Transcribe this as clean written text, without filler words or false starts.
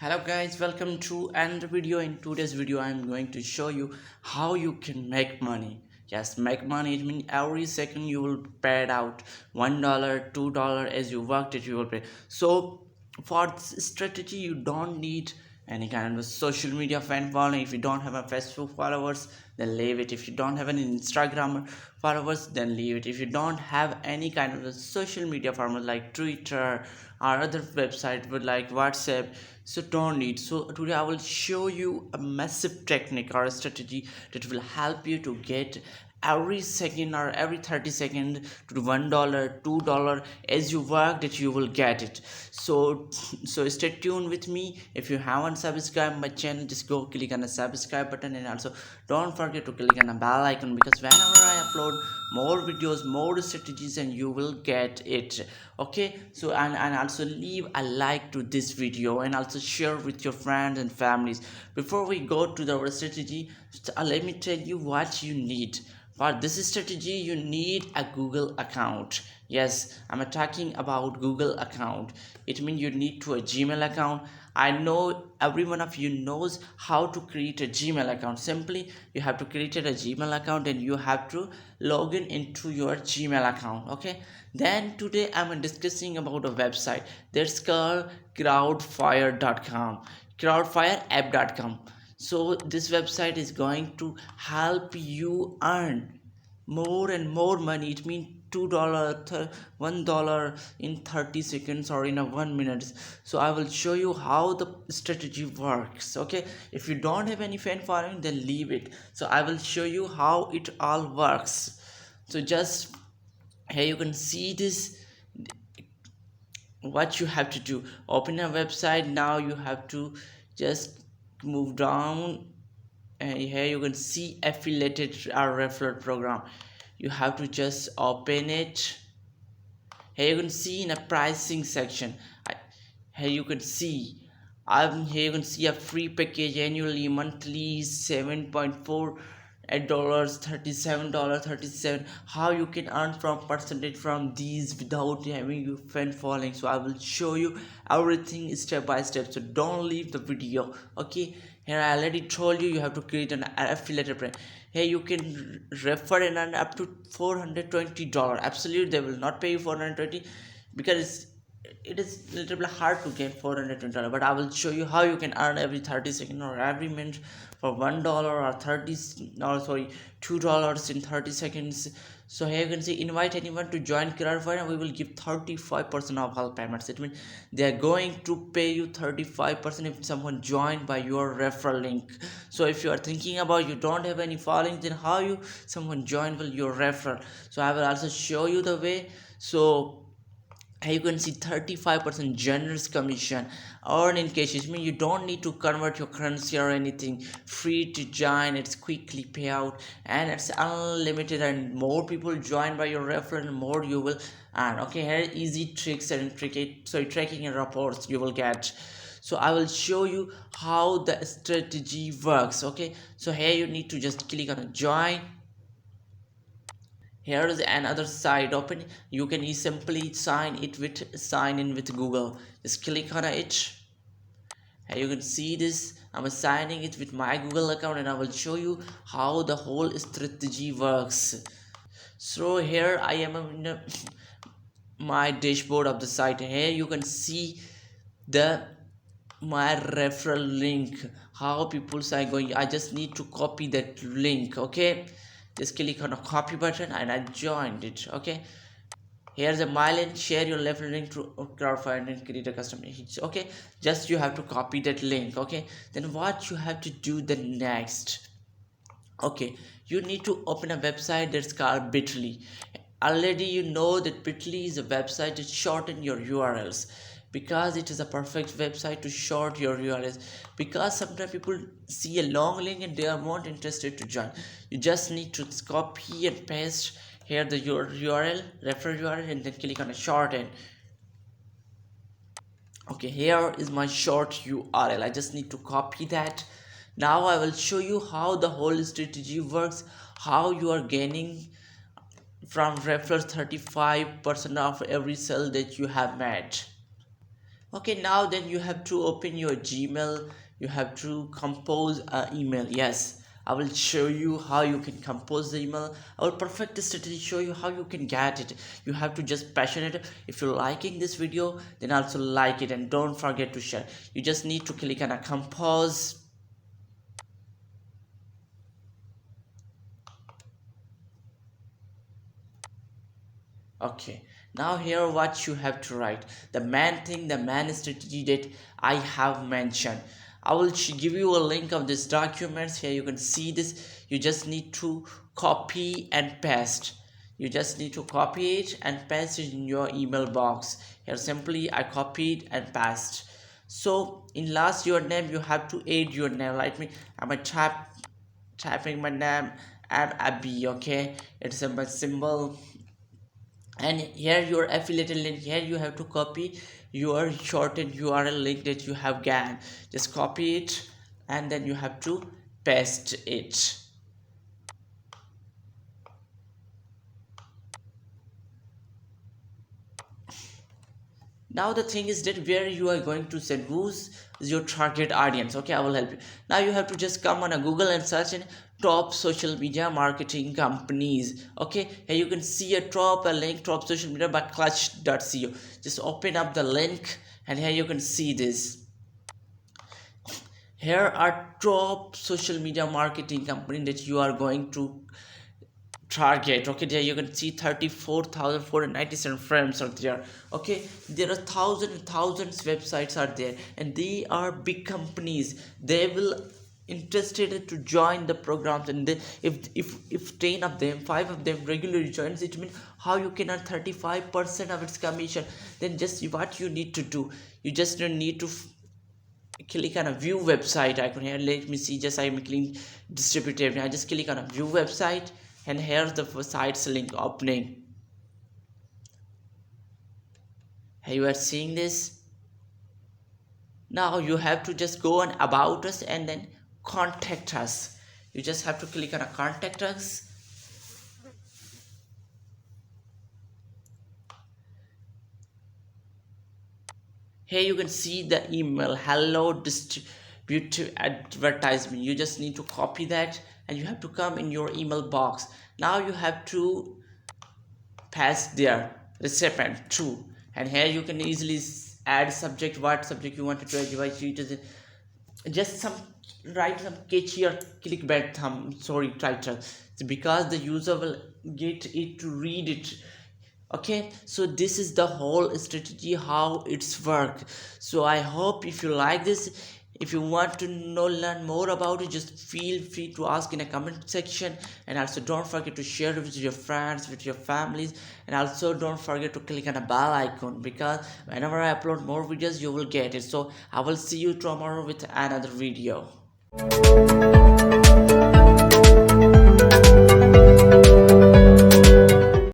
Hello guys, welcome to another video. In today's video I'm going to show you how you can make money. Yes, make money, it means every second you will pay it out $1, $2 as you worked it you will pay. So for this strategy you don't need any kind of social media fan following. If you don't have a Facebook followers, then leave it. If you don't have an Instagram followers, then leave it. If you don't have any kind of a social media followers like Twitter or other website with like WhatsApp, so don't need. So today I will show you a massive technique or a strategy that will help you to get every second or every 30 seconds to $1, $2 as you work that you will get it. So stay tuned with me. If you haven't subscribed my channel, just go click on the subscribe button, and also don't forget to click on the bell icon, because whenever I upload more videos, more strategies, and you will get it. Okay, so and also leave a like to this video and also share with your friends and families. Before we go to the strategy, let me tell you what you need. For this strategy you need a Google account. Yes, I'm talking about Google account. It means you need to a Gmail account. I know every one of you knows how to create a Gmail account. Simply you have to create a Gmail account and you have to log in into your Gmail account. Okay, then today I'm discussing about a website that's called crowdfire.com, crowdfireapp.com. So this website is going to help you earn more and more money. It means $2, $1 in 30 seconds or in a 1 minute. So I will show you how the strategy works. Okay, if you don't have any fan following, then leave it. So I will show you how it all works. So just here you can see this. What you have to do, open a website. Now you have to just move down, and here you can see affiliated or referral program. You have to just open it. Here you can see in a pricing section, here you can see here you can see a free package annually, monthly 7.4 at dollars, $37.37. How you can earn from percentage from these without having your friend following. So I will show you everything step by step, so don't leave the video. Okay, here I already told you you have to create an affiliate brand. Here you can refer and earn up to $420. Absolutely, they will not pay you 420 because it is a little bit hard to get $420, but I will show you how you can earn every 30 seconds or every minute for $1 or 30 or sorry $2 in 30 seconds. So here you can see invite anyone to join Crowdfire, and we will give 35% of all payments. It means they are going to pay you 35% if someone joined by your referral link. So if you are thinking about you don't have any following, then how you someone join will your referral. So I will also show you the way. So you can see 35% generous commission earn in cash. It means you don't need to convert your currency or anything. Free to join, it's quickly payout, and it's unlimited, and more people join by your referral, more you will earn. Okay, here easy tricks and tracking and reports you will get. So I will show you how the strategy works. Okay, so here you need to just click on join. Here is another site open. You can simply sign in with Google. Just click on it. Here you can see this. I'm signing it with my Google account, and I will show you how the whole strategy works. So here I am in my dashboard of the site. Here you can see the my referral link, how people are going. I just need to copy that link. Okay, just click on a copy button and I joined it. Okay, here's a mile, share your referral link to Crowdfire and create a custom image. Okay, just you have to copy that link. Okay, then what you have to do the next, okay, you need to open a website that's called Bitly. Already you know that Bitly is a website to shorten your URLs, because it is a perfect website to short your URLs, because sometimes people see a long link and they are not interested to join. You just need to copy and paste here the your URL, referral URL, and then click on a shorten. Okay, here is my short URL. I just need to copy that. Now I will show you how the whole strategy works, how you are gaining from referrals 35% of every sale that you have made. Okay, now then you have to open your Gmail. You have to compose an email. Yes, I will show you how you can compose the email. I will perfect the strategy, show you how you can get it. You have to just passionate. If you're liking this video, then also like it and don't forget to share. You just need to click on a compose. Okay, now here what you have to write. The main thing, the main strategy that I have mentioned. I will give you a link of this documents. Here you can see this. You just need to copy and paste. You just need to copy it and paste it in your email box. Here simply I copied and pasted. So in last your name you have to add your name. Like me, I'm a typing my name. I'm Abby. Okay, it's a my symbol, and here your affiliated link. Here you have to copy your shortened URL link that you have gained. Just copy it and then you have to paste it. Now the thing is that where you are going to send, who's your target audience. Okay, I will help you. Now you have to just come on a Google and search in top social media marketing companies. Okay, here you can see a link, top social media by clutch.co. Just open up the link and here you can see this. Here are top social media marketing company that you are going to target. Okay, there you can see 34,497 frames are there. Okay, there are thousands websites are there, and they are big companies. They will interested to join the programs, and they, if 10 of them, 5 of them regularly joins, it means how you can earn 35% of its commission. Then just what you need to do, you just don't need to click on a view website icon. Here let me see, just I'm clicking distributed. I just click on a view website and here's the site's link opening. Here you are seeing this. Now you have to just go on about us and then contact us. You just have to click on a contact us. Here you can see the email, hello distributive advertisement. You just need to copy that and you have to come in your email box. Now you have to pass their recipient true, and here you can easily add subject, what subject you want to advise. You just some write some catchy or clickbait title, because the user will get it to read it. Okay, so this is the whole strategy how it's work. So I hope if you like this, if you want to know learn more about it, just feel free to ask in a comment section, and also don't forget to share it with your friends, with your families, and also don't forget to click on a bell icon, because whenever I upload more videos you will get it. So I will see you tomorrow with another video.